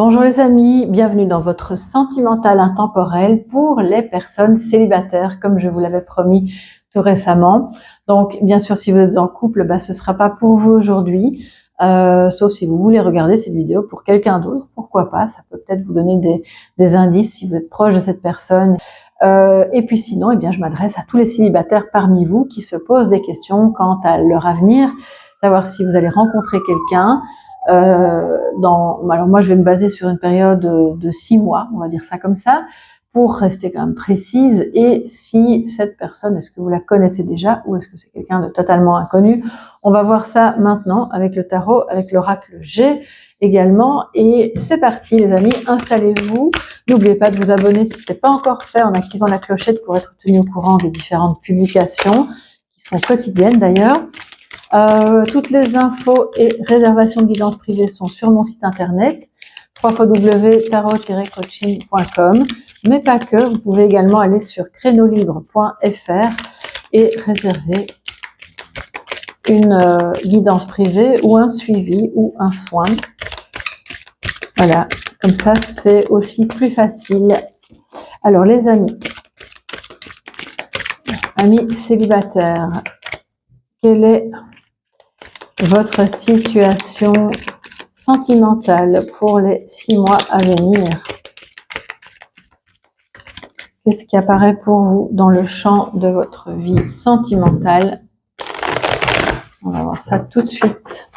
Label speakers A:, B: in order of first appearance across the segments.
A: Bonjour les amis, bienvenue dans votre sentimental intemporel pour les personnes célibataires, comme je vous l'avais promis tout récemment. Donc bien sûr, si vous êtes en couple, ce ne sera pas pour vous aujourd'hui, sauf si vous voulez regarder cette vidéo pour quelqu'un d'autre, pourquoi pas, ça peut peut-être vous donner des indices si vous êtes proche de cette personne. Et puis sinon, je m'adresse à tous les célibataires parmi vous qui se posent des questions quant à leur avenir, savoir si vous allez rencontrer quelqu'un. Alors moi, je vais me baser sur une période de 6 mois, on va dire ça comme ça, pour rester quand même précise. Et si cette personne, est-ce que vous la connaissez déjà ou est-ce que c'est quelqu'un de totalement inconnu? On va voir ça maintenant avec le tarot, avec l'oracle G également. Et c'est parti les amis, installez-vous. N'oubliez pas de vous abonner si ce n'est pas encore fait en activant la clochette pour être tenu au courant des différentes publications qui sont quotidiennes d'ailleurs. Toutes les infos et réservations de guidance privée sont sur mon site internet www.tarot-coaching.com, mais pas que, vous pouvez également aller sur créneaulibre.fr et réserver une guidance privée ou un suivi ou un soin. Voilà, comme ça c'est aussi plus facile. Alors les amis célibataires, quelle est votre situation sentimentale pour les 6 mois à venir? Qu'est-ce qui apparaît pour vous dans le champ de votre vie sentimentale? On va voir ça tout de suite.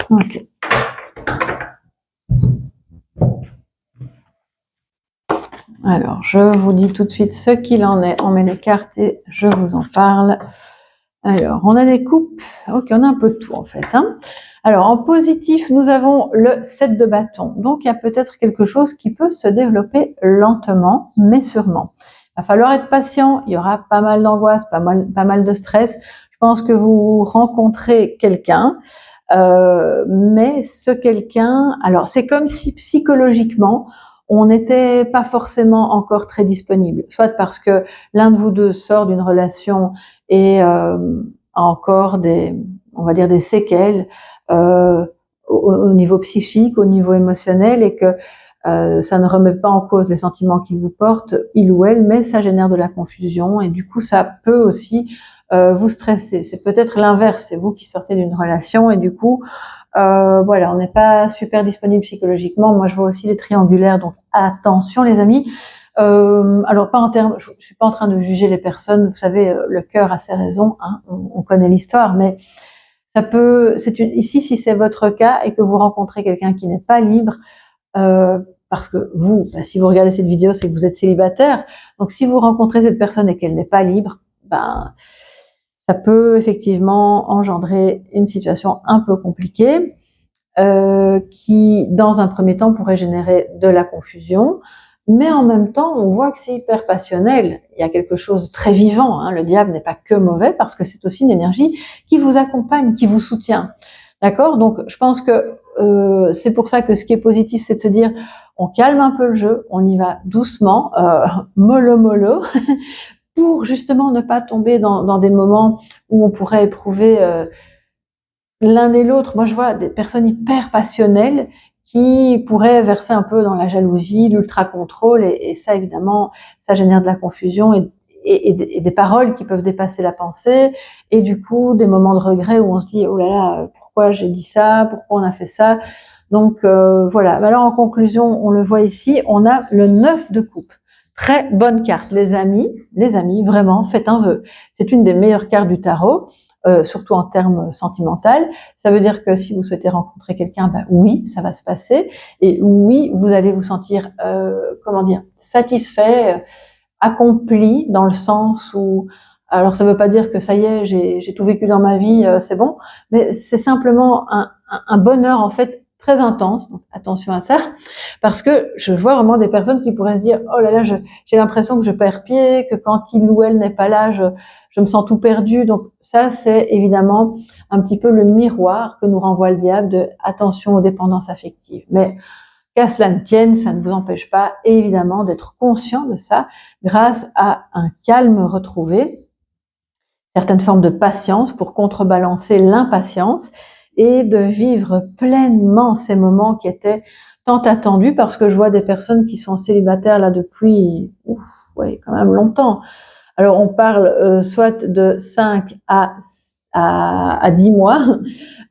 A: Ok. Alors, je vous dis tout de suite ce qu'il en est. On met les cartes et je vous en parle. Alors, on a des coupes. Ok, on a un peu de tout en fait. Alors, en positif, nous avons le 7 de bâton. Donc, il y a peut-être quelque chose qui peut se développer lentement, mais sûrement. Il va falloir être patient. Il y aura pas mal d'angoisse, pas mal de stress. Je pense que vous rencontrez quelqu'un. Mais ce quelqu'un, alors c'est comme si psychologiquement, on n'était pas forcément encore très disponible, soit parce que l'un de vous deux sort d'une relation et a encore on va dire des séquelles au niveau psychique, au niveau émotionnel, et que ça ne remet pas en cause les sentiments qu'il vous porte, il ou elle, mais ça génère de la confusion et du coup ça peut aussi vous stresser. C'est peut-être l'inverse, c'est vous qui sortez d'une relation et du coup voilà, on n'est pas super disponible psychologiquement. Moi je vois aussi les triangulaires, donc attention les amis. Alors pas en termes, je suis pas en train de juger les personnes, vous savez, le cœur a ses raisons, on connaît l'histoire, mais ça peut, ici si c'est votre cas et que vous rencontrez quelqu'un qui n'est pas libre, parce que vous, si vous regardez cette vidéo, c'est que vous êtes célibataire, donc si vous rencontrez cette personne et qu'elle n'est pas libre, ça peut effectivement engendrer une situation un peu compliquée, qui dans un premier temps pourrait générer de la confusion, mais en même temps on voit que c'est hyper passionnel, il y a quelque chose de très vivant, le diable n'est pas que mauvais parce que c'est aussi une énergie qui vous accompagne, qui vous soutient, d'accord? Donc je pense que c'est pour ça que ce qui est positif, c'est de se dire on calme un peu le jeu, on y va doucement, mollo pour justement ne pas tomber dans des moments où on pourrait éprouver l'un et l'autre. Moi je vois des personnes hyper passionnelles qui pourraient verser un peu dans la jalousie, l'ultra-contrôle, et ça évidemment, ça génère de la confusion et des paroles qui peuvent dépasser la pensée, et du coup des moments de regret où on se dit oh là là, pourquoi j'ai dit ça, pourquoi on a fait ça. Donc voilà, alors en conclusion, on le voit ici, on a le 9 de coupe. Très bonne carte, les amis, vraiment, faites un vœu. C'est une des meilleures cartes du tarot, surtout en termes sentimental. Ça veut dire que si vous souhaitez rencontrer quelqu'un, oui, ça va se passer, et oui, vous allez vous sentir, satisfait, accompli, dans le sens où, alors ça veut pas dire que ça y est, j'ai tout vécu dans ma vie, c'est bon, mais c'est simplement un bonheur en fait très intense, donc attention à ça, parce que je vois vraiment des personnes qui pourraient se dire oh là là, j'ai l'impression que je perds pied, que quand il ou elle n'est pas là, je me sens tout perdu. Donc ça, c'est évidemment un petit peu le miroir que nous renvoie le diable de attention aux dépendances affectives. Mais qu'à cela ne tienne, ça ne vous empêche pas évidemment d'être conscient de ça grâce à un calme retrouvé. certaines formes de patience pour contrebalancer l'impatience et de vivre pleinement ces moments qui étaient tant attendus, parce que je vois des personnes qui sont célibataires là depuis quand même longtemps. Alors on parle soit de 5 à 10 mois,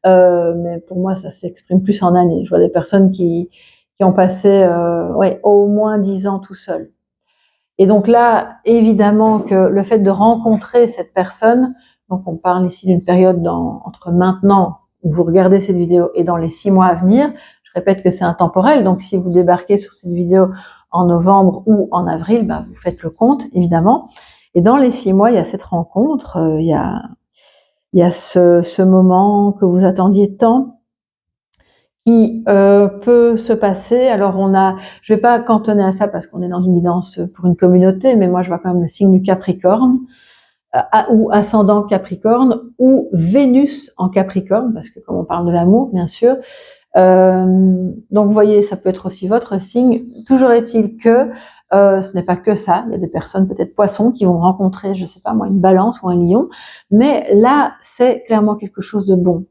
A: mais pour moi ça s'exprime plus en années. Je vois des personnes qui ont passé au moins 10 ans tout seuls. Et donc là, évidemment que le fait de rencontrer cette personne, donc on parle ici d'une période entre maintenant où vous regardez cette vidéo et dans les 6 mois à venir. Je répète que c'est intemporel, donc si vous débarquez sur cette vidéo en novembre ou en avril, vous faites le compte, évidemment. Et dans les 6 mois, il y a cette rencontre, il y a ce moment que vous attendiez tant, qui peut se passer. Alors je vais pas cantonner à ça parce qu'on est dans une guidance pour une communauté, mais moi je vois quand même le signe du Capricorne, ou ascendant Capricorne, ou Vénus en Capricorne, parce que comme on parle de l'amour, bien sûr. Donc vous voyez, ça peut être aussi votre signe. Toujours est-il que ce n'est pas que ça. Il y a des personnes, peut-être poissons, qui vont rencontrer, je sais pas moi, une balance ou un lion, mais là c'est clairement quelque chose de bon.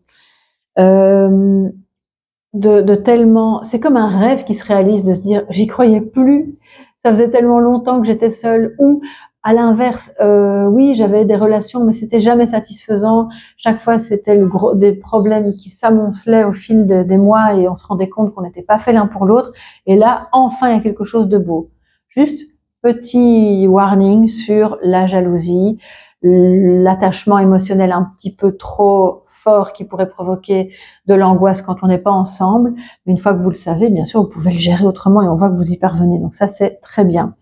A: De tellement, c'est comme un rêve qui se réalise, de se dire j'y croyais plus, ça faisait tellement longtemps que j'étais seule, ou à l'inverse, oui j'avais des relations mais c'était jamais satisfaisant, chaque fois c'était des problèmes qui s'amoncelaient au fil des mois et on se rendait compte qu'on n'était pas fait l'un pour l'autre, et là enfin il y a quelque chose de beau. Juste petit warning sur la jalousie, l'attachement émotionnel un petit peu trop fort qui pourrait provoquer de l'angoisse quand on n'est pas ensemble. Mais une fois que vous le savez, bien sûr, vous pouvez le gérer autrement et on voit que vous y parvenez. Donc ça, c'est très bien.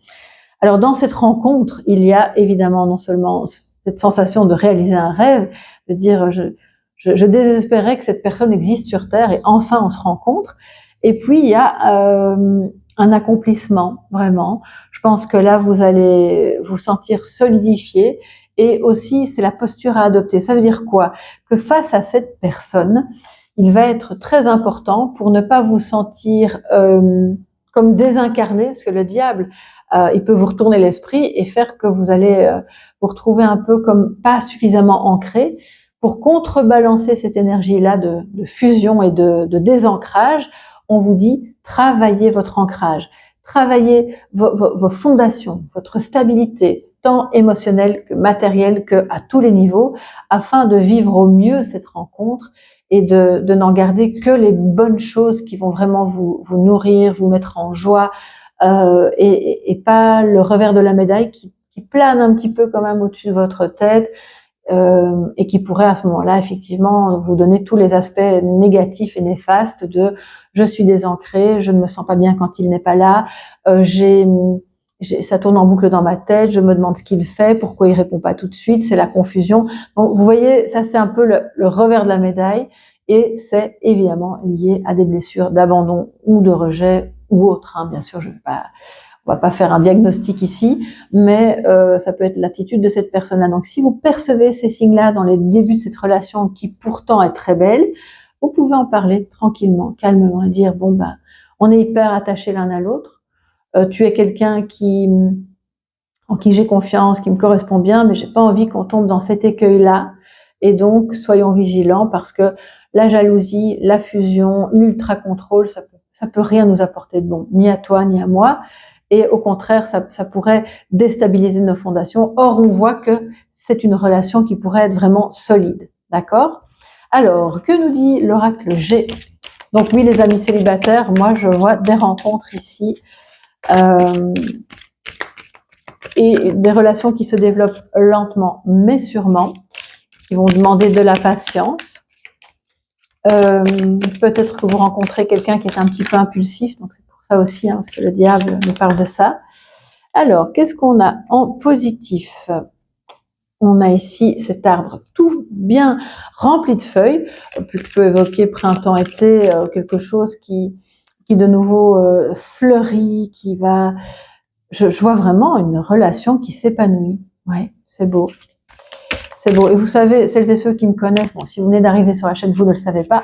A: Alors dans cette rencontre, il y a évidemment non seulement cette sensation de réaliser un rêve, de dire je désespérais que cette personne existe sur Terre et enfin on se rencontre. Et puis il y a un accomplissement, vraiment. Je pense que là, vous allez vous sentir solidifié. Et aussi, c'est la posture à adopter. Ça veut dire quoi? Que face à cette personne, il va être très important pour ne pas vous sentir comme désincarné, parce que le diable, il peut vous retourner l'esprit et faire que vous allez vous retrouver un peu comme pas suffisamment ancré. Pour contrebalancer cette énergie-là de fusion et de désancrage, on vous dit travaillez votre ancrage, travaillez vos fondations, votre stabilité, tant émotionnelle que matérielle, que à tous les niveaux, afin de vivre au mieux cette rencontre et de n'en garder que les bonnes choses qui vont vraiment vous nourrir, vous mettre en joie, et pas le revers de la médaille qui plane un petit peu quand même au-dessus de votre tête, et qui pourrait à ce moment-là effectivement vous donner tous les aspects négatifs et néfastes de je suis désancrée, je ne me sens pas bien quand il n'est pas là, ça tourne en boucle dans ma tête, je me demande ce qu'il fait, pourquoi il répond pas tout de suite, c'est la confusion. Donc vous voyez, ça c'est un peu le revers de la médaille, et c'est évidemment lié à des blessures d'abandon ou de rejet ou autres, bien sûr, on va pas faire un diagnostic ici, mais ça peut être l'attitude de cette personne-là. Donc si vous percevez ces signes-là dans les débuts de cette relation qui pourtant est très belle, vous pouvez en parler tranquillement, calmement, et dire bon on est hyper attachés l'un à l'autre. Tu es quelqu'un en qui j'ai confiance, qui me correspond bien, mais j'ai pas envie qu'on tombe dans cet écueil-là. Et donc, soyons vigilants, parce que la jalousie, la fusion, l'ultra-contrôle, ça peut rien nous apporter de bon, ni à toi, ni à moi. Et au contraire, ça pourrait déstabiliser nos fondations. Or, on voit que c'est une relation qui pourrait être vraiment solide. D'accord? Alors, que nous dit l'oracle G? Donc oui, les amis célibataires, moi je vois des rencontres ici, et des relations qui se développent lentement mais sûrement, qui vont demander de la patience. Peut-être que vous rencontrez quelqu'un qui est un petit peu impulsif, donc c'est pour ça aussi, parce que le diable nous parle de ça. Alors, qu'est-ce qu'on a en positif? On a ici cet arbre tout bien rempli de feuilles, plutôt évoquer printemps-été, quelque chose qui de nouveau fleurit, qui va... Je vois vraiment une relation qui s'épanouit. Ouais, c'est beau. C'est beau. Et vous savez, celles et ceux qui me connaissent, bon, si vous venez d'arriver sur la chaîne, vous ne le savez pas,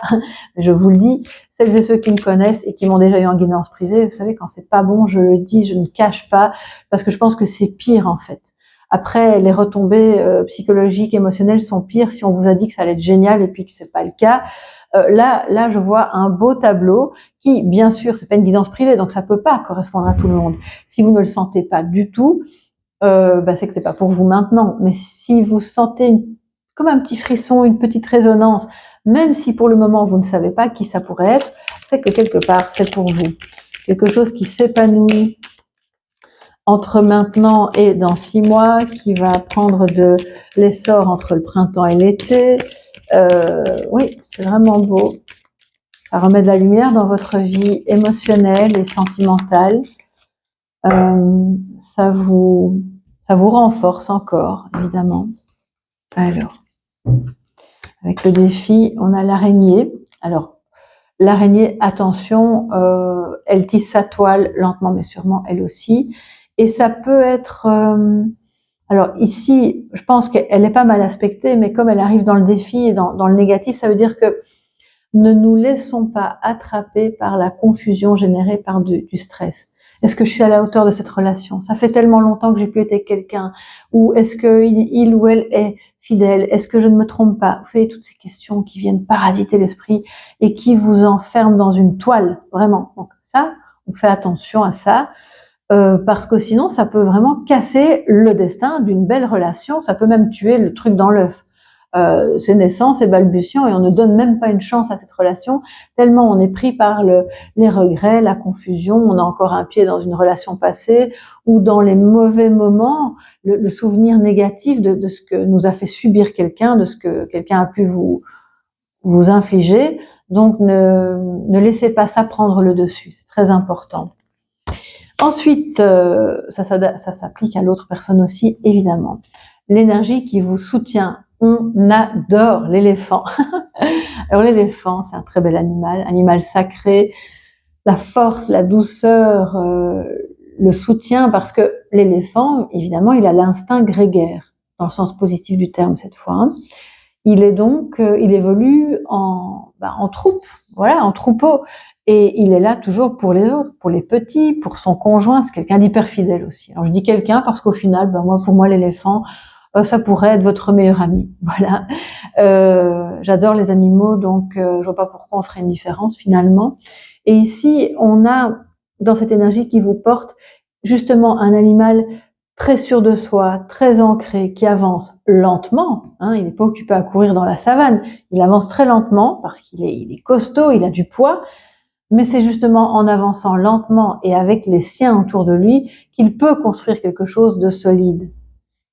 A: mais je vous le dis, celles et ceux qui me connaissent et qui m'ont déjà eu en guidance privée, vous savez, quand c'est pas bon, je le dis, je ne cache pas, parce que je pense que c'est pire, en fait. Après, les retombées psychologiques, émotionnelles sont pires si on vous a dit que ça allait être génial et puis que c'est pas le cas. Là, je vois un beau tableau qui, bien sûr, c'est pas une guidance privée, donc ça peut pas correspondre à tout le monde. Si vous ne le sentez pas du tout, c'est que c'est pas pour vous maintenant. Mais si vous sentez comme un petit frisson, une petite résonance, même si pour le moment vous ne savez pas qui ça pourrait être, c'est que quelque part c'est pour vous. Quelque chose qui s'épanouit entre maintenant et dans 6 mois, qui va prendre de l'essor entre le printemps et l'été. Oui, c'est vraiment beau. Ça remet de la lumière dans votre vie émotionnelle et sentimentale. Ça vous renforce encore, évidemment. Alors, avec le défi, on a l'araignée. Alors, l'araignée, attention, elle tisse sa toile lentement mais sûrement, elle aussi. Et ça peut être... alors ici, je pense qu'elle est pas mal aspectée, mais comme elle arrive dans le défi et dans le négatif, ça veut dire que ne nous laissons pas attraper par la confusion générée par du stress. Est-ce que je suis à la hauteur de cette relation? Ça fait tellement longtemps que j'ai plus été avec quelqu'un. Ou est-ce que il ou elle est fidèle? Est-ce que je ne me trompe pas? Vous savez, toutes ces questions qui viennent parasiter l'esprit et qui vous enferment dans une toile, vraiment. Donc ça, on fait attention à ça. Parce que sinon, ça peut vraiment casser le destin d'une belle relation. Ça peut même tuer le truc dans l'œuf. C'est naissant, c'est balbutiant et on ne donne même pas une chance à cette relation tellement on est pris par les regrets, la confusion, on a encore un pied dans une relation passée ou dans les mauvais moments, le souvenir négatif de ce que nous a fait subir quelqu'un, de ce que quelqu'un a pu vous infliger. Donc ne laissez pas ça prendre le dessus, c'est très important. Ensuite, ça s'applique à l'autre personne aussi, évidemment. L'énergie qui vous soutient. On adore l'éléphant. Alors l'éléphant, c'est un très bel animal sacré. La force, la douceur, le soutien, parce que l'éléphant, évidemment, il a l'instinct grégaire, dans le sens positif du terme cette fois. Hein. Il est donc, il évolue en troupe, voilà, en troupeau. Et il est là toujours pour les autres, pour les petits, pour son conjoint. C'est quelqu'un d'hyper fidèle aussi. Alors je dis quelqu'un parce qu'au final, pour moi, l'éléphant, ça pourrait être votre meilleur ami. Voilà. J'adore les animaux, donc je vois pas pourquoi on ferait une différence finalement. Et ici, on a dans cette énergie qui vous porte justement un animal très sûr de soi, très ancré, qui avance lentement. Hein, il n'est pas occupé à courir dans la savane. Il avance très lentement parce qu'il est costaud, il a du poids. Mais c'est justement en avançant lentement et avec les siens autour de lui qu'il peut construire quelque chose de solide.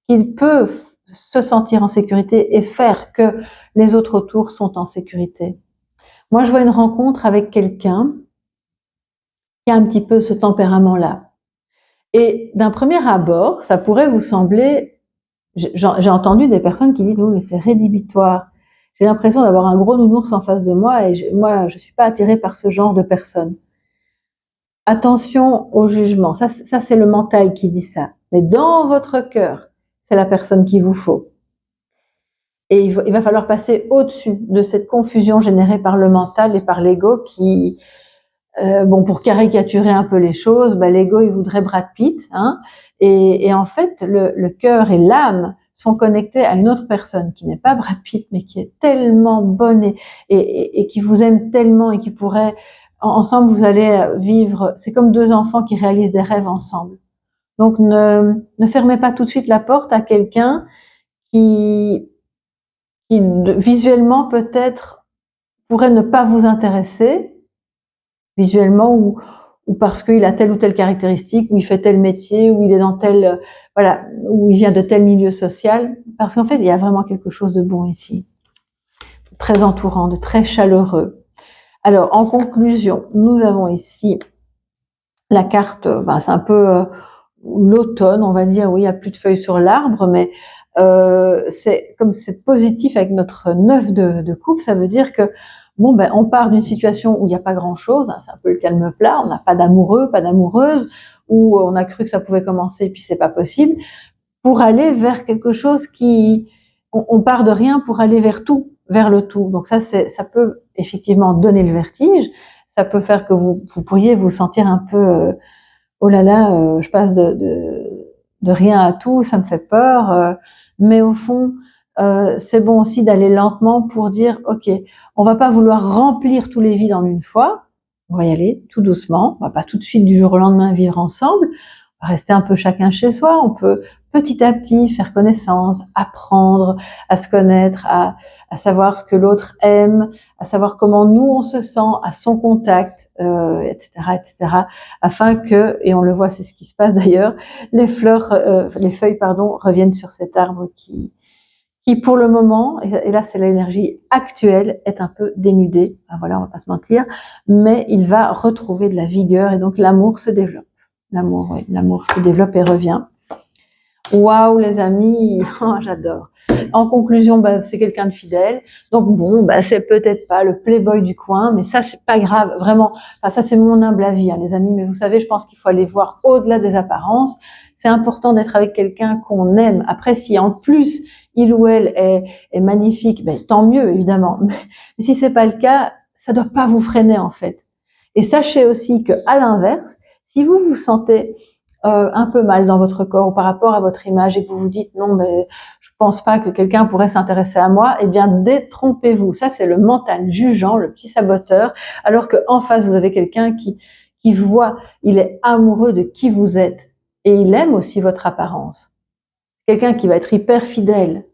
A: Qu'il peut se sentir en sécurité et faire que les autres autour sont en sécurité. Moi, je vois une rencontre avec quelqu'un qui a un petit peu ce tempérament-là. Et d'un premier abord, ça pourrait vous sembler... J'ai entendu des personnes qui disent « Oui, mais c'est rédhibitoire. J'ai l'impression d'avoir un gros nounours en face de moi et moi, je suis pas attirée par ce genre de personnes. » Attention au jugement. Ça, c'est le mental qui dit ça. Mais dans votre cœur, c'est la personne qu'il vous faut. Et il va falloir passer au-dessus de cette confusion générée par le mental et par l'ego qui, pour caricaturer un peu les choses, l'ego, il voudrait Brad Pitt, hein, et en fait, le cœur et l'âme sont connectés à une autre personne qui n'est pas Brad Pitt, mais qui est tellement bonne et qui vous aime tellement et qui pourrait, ensemble, vous allez vivre, c'est comme deux enfants qui réalisent des rêves ensemble. Donc, ne fermez pas tout de suite la porte à quelqu'un qui visuellement peut-être pourrait ne pas vous intéresser, visuellement ou parce qu'il a telle ou telle caractéristique, ou il fait tel métier, ou il est dans tel, ou il vient de tel milieu social, parce qu'en fait, il y a vraiment quelque chose de bon ici, de très entourant, de très chaleureux. Alors, en conclusion, nous avons ici la carte, c'est un peu l'automne, on va dire, oui, il n'y a plus de feuilles sur l'arbre, mais c'est comme c'est positif avec notre 9 de coupe, ça veut dire que on part d'une situation où il n'y a pas grand-chose, hein, c'est un peu le calme plat, on n'a pas d'amoureux, pas d'amoureuse, où on a cru que ça pouvait commencer et puis c'est pas possible, pour aller vers quelque chose on part de rien pour aller vers tout, vers le tout. Donc ça peut effectivement donner le vertige, ça peut faire que vous pourriez vous sentir un peu oh là là, je passe de rien à tout, ça me fait peur, mais au fond, c'est bon aussi d'aller lentement pour dire, ok, on va pas vouloir remplir tous les vides en une fois, on va y aller tout doucement, on va pas tout de suite du jour au lendemain vivre ensemble, on va rester un peu chacun chez soi, on peut petit à petit faire connaissance, apprendre à se connaître, à savoir ce que l'autre aime, à savoir comment nous on se sent à son contact, etc., afin que, et on le voit, c'est ce qui se passe d'ailleurs, les feuilles, reviennent sur cet arbre qui pour le moment, et là c'est l'énergie actuelle, est un peu dénudé. Ben voilà, on va pas se mentir, mais il va retrouver de la vigueur et donc l'amour se développe. L'amour se développe et revient. Waouh les amis, oh, j'adore. En conclusion, c'est quelqu'un de fidèle. Donc bon, c'est peut-être pas le playboy du coin, mais ça c'est pas grave, vraiment. Enfin, ça c'est mon humble avis, hein, les amis. Mais vous savez, je pense qu'il faut aller voir au-delà des apparences. C'est important d'être avec quelqu'un qu'on aime. Après, si en plus il ou elle est magnifique, tant mieux évidemment. Mais si c'est pas le cas, ça doit pas vous freiner en fait. Et sachez aussi que à l'inverse, si vous vous sentez un peu mal dans votre corps ou par rapport à votre image et que vous vous dites non mais je pense pas que quelqu'un pourrait s'intéresser à moi, eh bien détrompez-vous. Ça c'est le mental jugeant, le petit saboteur, alors que en face vous avez quelqu'un qui voit, il est amoureux de qui vous êtes et il aime aussi votre apparence. Quelqu'un qui va être hyper fidèle.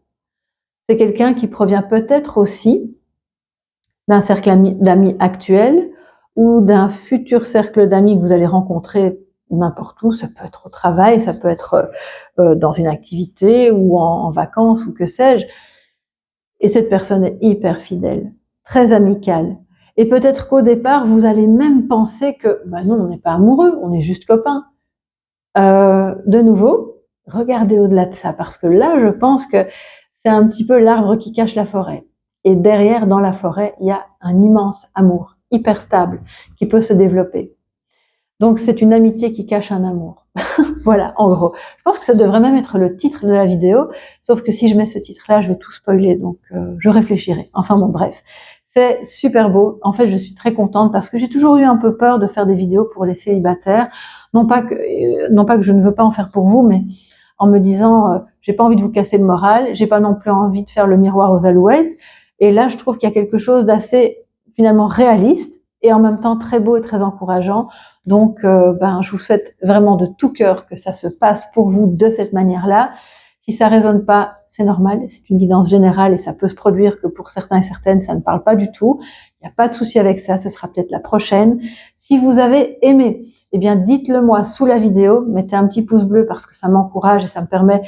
A: C'est quelqu'un qui provient peut-être aussi d'un cercle d'amis actuel ou d'un futur cercle d'amis que vous allez rencontrer n'importe où, ça peut être au travail, ça peut être dans une activité ou en vacances ou que sais-je. Et cette personne est hyper fidèle, très amicale. Et peut-être qu'au départ, vous allez même penser que non, on n'est pas amoureux, on est juste copains. De nouveau, regardez au-delà de ça, parce que là, je pense que c'est un petit peu l'arbre qui cache la forêt. Et derrière, dans la forêt, il y a un immense amour, hyper stable, qui peut se développer. Donc c'est une amitié qui cache un amour. Voilà, en gros. Je pense que ça devrait même être le titre de la vidéo, sauf que si je mets ce titre-là, je vais tout spoiler, donc je réfléchirai. Enfin bon, bref. C'est super beau. En fait, je suis très contente parce que j'ai toujours eu un peu peur de faire des vidéos pour les célibataires. Non pas que je ne veux pas en faire pour vous, mais en me disant, j'ai pas envie de vous casser le moral, j'ai pas non plus envie de faire le miroir aux alouettes. Et là, je trouve qu'il y a quelque chose d'assez finalement réaliste et en même temps très beau et très encourageant. Donc, je vous souhaite vraiment de tout cœur que ça se passe pour vous de cette manière-là. Si ça résonne pas, c'est normal, c'est une guidance générale et ça peut se produire que pour certains et certaines, ça ne parle pas du tout. Il n'y a pas de souci avec ça, ce sera peut-être la prochaine. Si vous avez aimé, eh bien, dites-le moi sous la vidéo, mettez un petit pouce bleu parce que ça m'encourage et ça me permet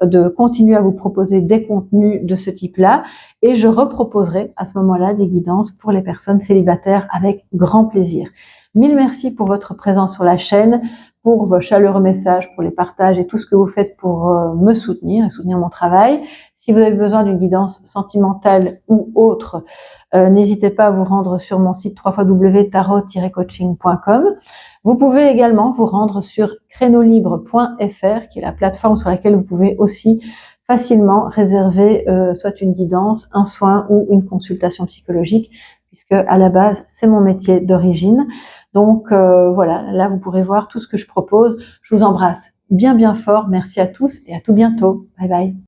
A: de continuer à vous proposer des contenus de ce type-là. Et je reproposerai à ce moment-là des guidances pour les personnes célibataires avec grand plaisir. Mille merci pour votre présence sur la chaîne, pour vos chaleureux messages, pour les partages et tout ce que vous faites pour me soutenir et soutenir mon travail. Si vous avez besoin d'une guidance sentimentale ou autre, n'hésitez pas à vous rendre sur mon site www.tarot-coaching.com. Vous pouvez également vous rendre sur créneaulibre.fr, qui est la plateforme sur laquelle vous pouvez aussi facilement réserver soit une guidance, un soin ou une consultation psychologique, puisque à la base, c'est mon métier d'origine. Donc voilà, là vous pourrez voir tout ce que je propose. Je vous embrasse bien fort. Merci à tous et à tout bientôt. Bye bye.